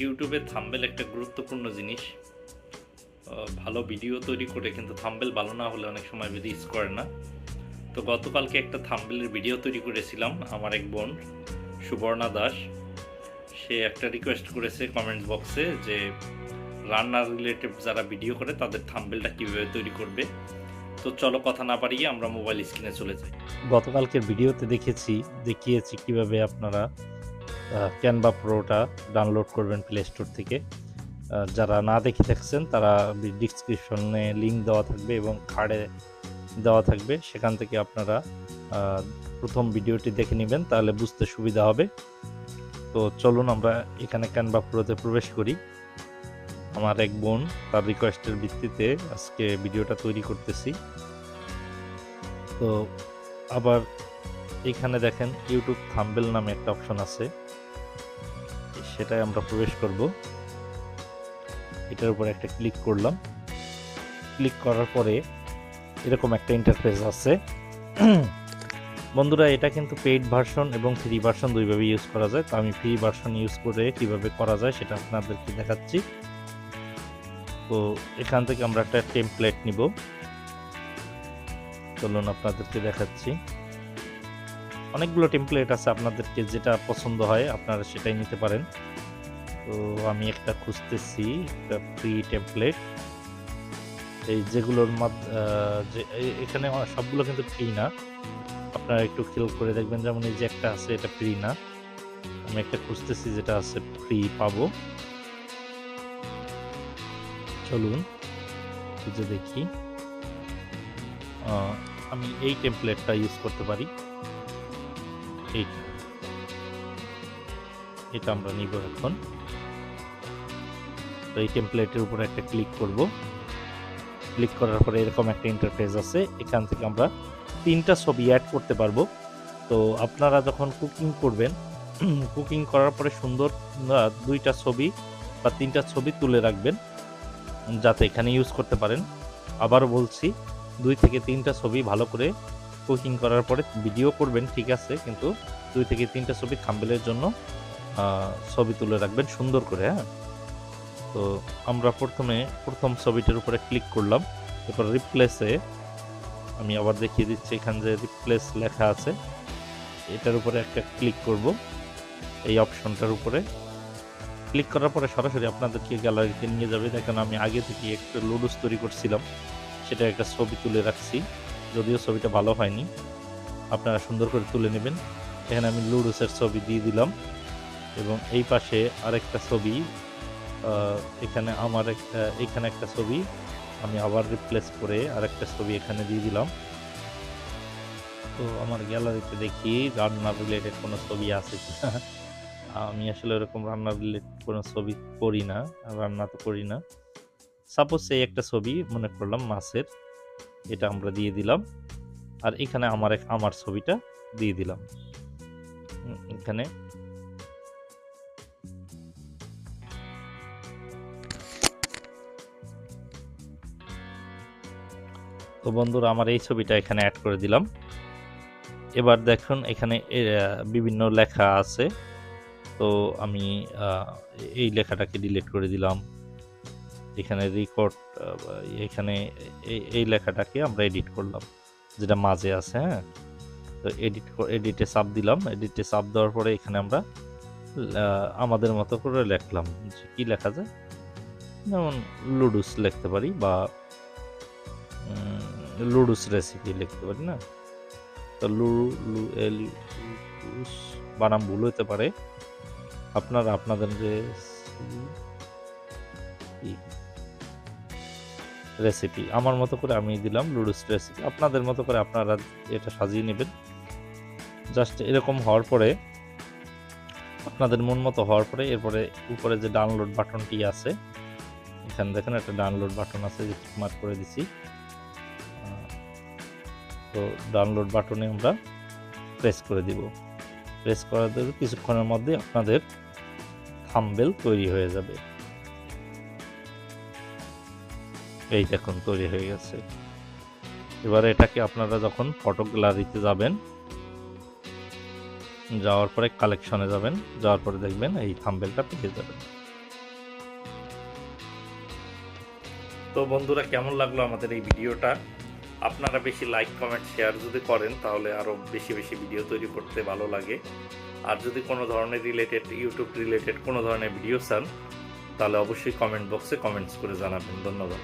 ইউটিউবে থাম্বনেল একটা গুরুত্বপূর্ণ জিনিস। ভালো ভিডিও তৈরি করে কিন্তু থাম্বনেল ভালো না হলে অনেক সময় রিচ করে না। তো গতকালকে একটা থাম্বনেলের ভিডিও তৈরি করেছিলাম আমার এক বোন সুবর্ণা দাস। সে একটা রিকোয়েস্ট করেছে কমেন্টস বক্সে যে রান্নার রিলেটেড যারা ভিডিও করে তাদের থাম্বনেলটা কীভাবে তৈরি করবে। তো চলো কথা না বাড়িয়ে আমরা মোবাইল স্ক্রিনে চলে যাই। গতকালকের ভিডিওতে দেখিয়েছি কিভাবে আপনারা ক্যানভা প্রোটা ডাউনলোড করবেন প্লে স্টোর থেকে। যারা না দেখে থাকছেন তারা ডিসক্রিপশনে লিঙ্ক দেওয়া থাকবে এবং কার্ডে দেওয়া থাকবে, সেখান থেকে আপনারা প্রথম ভিডিওটি দেখে নেবেন, তাহলে বুঝতে সুবিধা হবে। তো চলুন আমরা এখানে ক্যানভা প্রোতে প্রবেশ করি। আমার এক বোন তার রিকোয়েস্টের ভিত্তিতে আজকে ভিডিওটা তৈরি করতেছি। তো আবার এখানে দেখেন ইউটিউব থাম্বনেল নামে একটা অপশন আছে, সেটাই আমরা প্রবেশ করব। এটার উপর একটা ক্লিক করলাম। ক্লিক করার পরে এরকম একটা ইন্টারফেস আছে। বন্ধুরা, এটা কিন্তু পেইড ভার্সন এবং ফ্রি ভার্সন দুইভাবে ইউজ করা যায়। তো আমি ফ্রি ভার্সন ইউজ করে কিভাবে করা যায় সেটা আপনাদেরকে দেখাচ্ছি। তো এখান থেকে আমরা একটা টেমপ্লেট নিব। চলুন আপনাদেরকে দেখাচ্ছি। অনেকগুলো টেমপ্লেট আছে, আপনাদেরকে যেটা পছন্দ হয় আপনারা সেটাই নিতে পারেন। তো আমি একটা খুঁজতেছি, একটা ফ্রি টেমপ্লেট। এই যেগুলোর এখানে সবগুলো কিন্তু ফ্রি না, আপনারা একটু খেয়াল করে দেখবেন। যেমন এই যে একটা আছে, এটা ফ্রি না। আমি একটা খুঁজতেছি যেটা আছে ফ্রি পাবো। চলুন খুঁজে দেখি। আমি এই টেমপ্লেটটা ইউজ করতে পারি। এটা আমরা নিব এখন। তো এই টেমপ্লেটের উপরে একটা ক্লিক করব। ক্লিক করার পরে এরকম একটা ইন্টারফেস আছে, এখান থেকে আমরা 3টা ছবি অ্যাড করতে পারবো। তো আপনারা যখন কুকিং করবেন, কুকিং করার পরে সুন্দর 2টা ছবি বা 3টা ছবি তুলে রাখবেন, যাতে এখানে ইউজ করতে পারেন। আবারও বলছি, 2 থেকে 3টা ছবি ভালো করে কুকিং করার পরে ভিডিও করবেন, ঠিক আছে, কিন্তু 2 থেকে 3টা ছবি থাম্বনেলের জন্য ছবি তুলে রাখবেন সুন্দর করে। হ্যাঁ, তো আমরা প্রথম ছবিটার উপরে ক্লিক করলাম। এরপর রিপ্লেসে আমি আবার দেখিয়ে দিচ্ছি, এখানে যে রিপ্লেস লেখা আছে এটার উপরে একটা ক্লিক করব। এই অপশনটার উপরে ক্লিক করার পরে সরাসরি আপনাদেরকে গ্যালারিতে নিয়ে যাবে। দেখেন আমি আগে থেকে একটা লুডুস তৈরি করছিলাম, সেটা একটা ছবি তুলে রাখছি, যদিও ছবিটা ভালো হয়নি, আপনারা সুন্দর করে তুলে নেবেন। এখানে আমি লুডুসের ছবি দিয়ে দিলাম এবং এই পাশে আরেকটা ছবি, এখানে একটা ছবি আমি আবার রিপ্লেস করে আরেকটা ছবি এখানে দিয়ে দিলাম। তো আমার গ্যালারিতে দেখি রান্নার রিলেটেড কোনো ছবি আছে কিনা। আমি আসলে এরকম রান্নার রিলেটেড কোনো ছবি করি না, রান্না তো করি না। সাপোজ এই একটা ছবি মনে করলাম মাছের, এটা আমরা দিয়ে দিলাম। আর এখানে আমার ছবিটা দিয়ে দিলাম এখানে। তো বন্ধুরা, আমার এই ছবিটা এখানে অ্যাড করে দিলাম। এবার দেখুন এখানে বিভিন্ন লেখা আছে, তো আমি এই লেখাটাকে ডিলিট করে দিলাম। এখানে রেকর্ড, এখানে এই লেখাটাকে আমরা এডিট করলাম, যেটা মাঝে আছে। হ্যাঁ, তো এডিটে চাপ দিলাম। এডিটে চাপ দেওয়ার পরে এখানে আমরা আমাদের মতো করে লিখলাম যে কি লেখা যায়, যেমন লুডুস লিখতে পারি বা লুডুস রেসিপি লিখতে পারি না। তো লুডুস বানাম ভুল হতে পারে, আপনারা আপনাদের যে রেসিপি আমার মতো করে আমি দিলাম লুডুস রেসিপি, আপনাদের মতো করে আপনারা এটা সাজিয়ে নেবেন। জাস্ট এরকম হওয়ার পরে, আপনাদের মন মতো হওয়ার পরে, এরপরে উপরে যে ডাউনলোড বাটনটি আছে, এখানে দেখেন একটা ডাউনলোড বাটন আছে, যে টিক মার্ক করে দিছি। তো ডাউনলোড বাটনে আমরা প্রেস করে দিব। প্রেস করার পরে কিছুক্ষণের মধ্যে আপনাদের থাম্বনেল তৈরি হয়ে যাবে। এই দেখুন তৈরি হয়ে গেছে। এবারে এটাকে আপনারা যখন ফটো গ্যালারিতে যাবেন, যাওয়ার পরে কালেকশনে যাবেন, যাওয়ার পরে দেখবেন এই থাম্বনেলটা পেয়ে যাবেন। তো বন্ধুরা, কেমন লাগলো আমাদের এই ভিডিওটা? আপনারা বেশি লাইক কমেন্ট শেয়ার যদি করেন তাহলে আরও বেশি বেশি ভিডিও তৈরি করতে ভালো লাগে। আর যদি কোনো ধরনের ইউটিউব রিলেটেড কোনো ধরনের ভিডিও চান তাহলে অবশ্যই কমেন্ট বক্সে কমেন্টস করে জানাবেন। ধন্যবাদ।